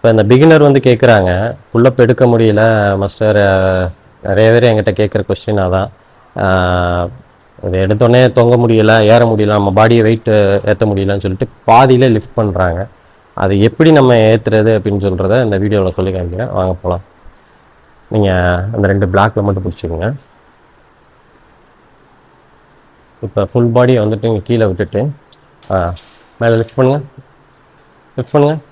இப்போ இந்த பிகினர் வந்து கேட்குறாங்க, புல்லப் எடுக்க முடியல மாஸ்டர். நிறைய பேர் என்கிட்ட கேட்குற கொஸ்டின் அதான். இது எடுத்தோடனே தொங்க முடியல, ஏற முடியல, நம்ம பாடியை வெயிட் ஏற்ற முடியலன்னு சொல்லிட்டு பாதியிலே லிஃப்ட் பண்ணுறாங்க. அது எப்படி நம்ம ஏற்றுறது அப்படின்னு சொல்கிறத இந்த வீடியோவில் சொல்லி காமிக்கிறேன். வாங்க போகலாம். நீங்கள் அந்த 2 பிளாக்கில் மட்டும் பிடிச்சிக்கோங்க. இப்போ ஃபுல் பாடியை வந்துட்டு இங்கே கீழே விட்டுட்டு மேலே லிஃப்ட் பண்ணுங்கள், லிஃப்ட் பண்ணுங்கள்.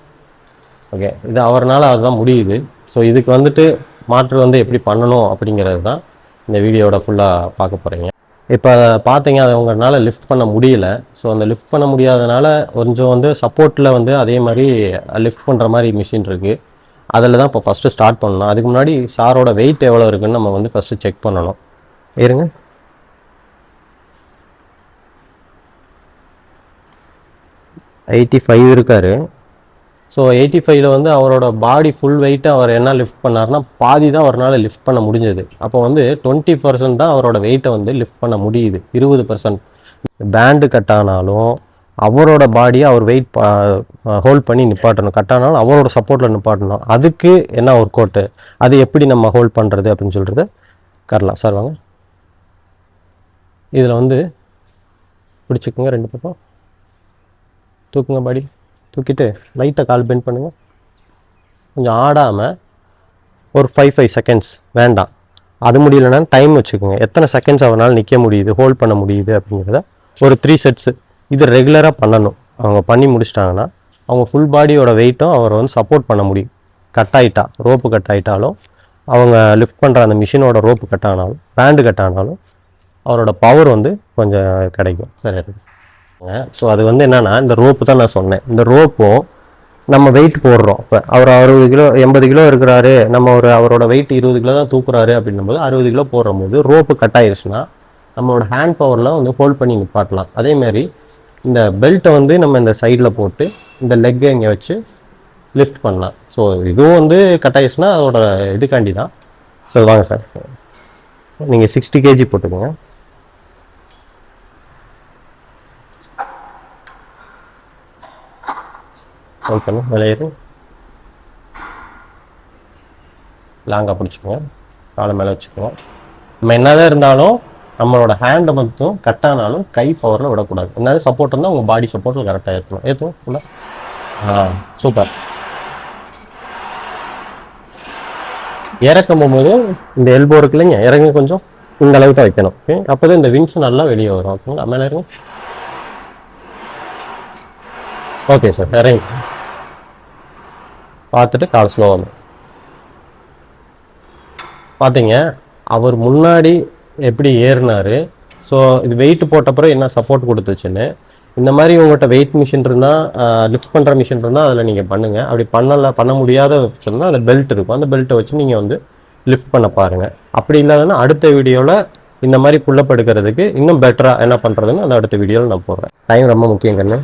ஓகே, இது அவர்னால அதுதான் முடியுது. ஸோ இதுக்கு வந்துட்டு மாற்று வந்து எப்படி பண்ணணும் அப்படிங்கிறது தான் இந்த வீடியோட ஃபுல்லாக பார்க்க போகிறீங்க. இப்போ பார்த்தீங்க, அது உங்களால் லிஃப்ட் பண்ண முடியல. ஸோ அந்த லிஃப்ட் பண்ண முடியாதனால கொஞ்சம் வந்து சப்போர்ட்டில் வந்து அதே மாதிரி லிஃப்ட் பண்ணுற மாதிரி மிஷின் இருக்குது. அதில் தான் இப்போ ஃபஸ்ட்டு ஸ்டார்ட் பண்ணணும். அதுக்கு முன்னாடி சாரோட வெயிட் எவ்வளோ இருக்குதுன்னு நம்ம வந்து ஃபஸ்ட்டு செக் பண்ணணும். இருங்க, $85 இருக்கார். ஸோ 85ல் வந்து அவரோட பாடி ஃபுல் வெயிட்டை அவர் என்ன லிஃப்ட் பண்ணார்னா பாதி தான் அவரால் லிஃப்ட் பண்ண முடிஞ்சது. அப்போ வந்து 20% தான் அவரோட வெயிட்டை வந்து லிஃப்ட் பண்ண முடியுது. 20% பேண்டு கட் ஆனாலும் அவரோட பாடியை அவர் வெயிட் ஹோல்ட் பண்ணி நிப்பாட்டணும். கட் ஆனாலும் அவரோட சப்போர்ட்டில் நிப்பாட்டணும். அதுக்கு என்ன ஒர்க் அவுட்டு, அது எப்படி நம்ம ஹோல்ட் பண்ணுறது அப்படின்னு சொல்கிறது கரலாம். சார் வாங்க, இதில் வந்து பிடிச்சிக்கோங்க, 2 பக்கம் தூக்குங்க, பாடி தூக்கிட்டு லைட்டாக கால் பெண்ட் பண்ணுங்கள். கொஞ்சம் ஆடாமல் ஒரு 5 செகண்ட்ஸ் வேண்டாம். அது முடியலன்னா டைம் வச்சுக்கோங்க, எத்தனை செகண்ட்ஸ் அவனால் நிற்க முடியுது, ஹோல்ட் பண்ண முடியுது அப்படிங்கிறத ஒரு 3 செட்ஸு இது ரெகுலராக பண்ணணும். அவங்க பண்ணி முடிச்சிட்டாங்கன்னா அவங்க ஃபுல் பாடியோட வெயிட்டும் அவரை வந்து சப்போர்ட் பண்ண முடியும். கட் ஆகிட்டா, ரோப்பு கட் ஆகிட்டாலும், அவங்க லிஃப்ட் பண்ணுற அந்த மிஷினோட ரோப்பு கட் ஆனாலும், பேண்டு கட் ஆனாலும் அவரோட பவர் வந்து கொஞ்சம் கிடைக்கும். சரி. ஸோ அது வந்து என்னென்னா, இந்த ரோப்பு தான் நான் சொன்னேன். இந்த ரோப்பும் நம்ம வெயிட் போடுறோம். இப்போ அவர் 60 கிலோ 80 கிலோ இருக்கிறாரு, நம்ம அவரோட வெயிட் 20 கிலோ தான் தூக்குறாரு அப்படின்னும்போது 60 கிலோ போடுற போது ரோப்பு கட் ஆயிடுச்சுன்னா நம்மளோட ஹேண்ட் பவரில் வந்து ஹோல்ட் பண்ணி நிப்பாட்டலாம். அதேமாதிரி இந்த பெல்ட்டை வந்து நம்ம இந்த சைடில் போட்டு இந்த லெக்கை இங்கே வச்சு லிஃப்ட் பண்ணலாம். ஸோ இதுவும் வந்து கட் ஆயிடுச்சுன்னா அதோட இதுக்காண்டி தான். ஸோ வாங்க சார், நீங்கள் 60 kg போட்டுக்கோங்க. ஹோல்ட் பண்ணி மேலே ஏறி லாங்காக பிடிச்சிக்கோங்க, காலை மேலே வச்சுக்கோங்க. நம்ம என்னதான் இருந்தாலும் நம்மளோட ஹேண்டை மட்டும் கட் ஆனாலும் கை பவரில் விடக்கூடாது. என்னது சப்போர்ட் இருந்தால் உங்கள் பாடி சப்போர்ட்டில் கரெக்டாக ஏற்றணும். ஏற்றுவோம் ஃபுல்லாக. சூப்பர். இறக்கும் போகும்போது இந்த எல்போ இருக்கு இல்லைங்க, இறங்கி கொஞ்சம் இந்த அளவுக்கு தான் வைக்கணும். ஓகே, அப்போ தான் இந்த விங்ஸ் நல்லா வெளியே வரும். ஓகேங்களா, மேலே இருங்க. ஓகே சார், இறங்கி பார்த்துட்டு கால் ஸ்லோவாக பார்த்தீங்க. அவர் முன்னாடி எப்படி ஏறினார், ஸோ இது வெயிட் போட்டப்பறம் என்ன சப்போர்ட் கொடுத்துச்சுன்னு. இந்த மாதிரி உங்கள்கிட்ட வெயிட் மிஷின் இருந்தால், லிஃப்ட் பண்ணுற மிஷின் இருந்தால் அதில் நீங்கள் பண்ணுங்கள். அப்படி பண்ண முடியாத சொன்னால் அதில் பெல்ட் இருக்கும், அந்த பெல்ட்டை வச்சு நீங்கள் வந்து லிஃப்ட் பண்ண பாருங்கள். அப்படி இல்லாதன்னா அடுத்த வீடியோவில் இந்த மாதிரி புல்லப் எடுக்கிறதுக்கு இன்னும் பெட்டராக என்ன பண்ணுறதுன்னு அந்த அடுத்த வீடியோவில் நான் போடுறேன். டைம் ரொம்ப முக்கியம் கண்ணு.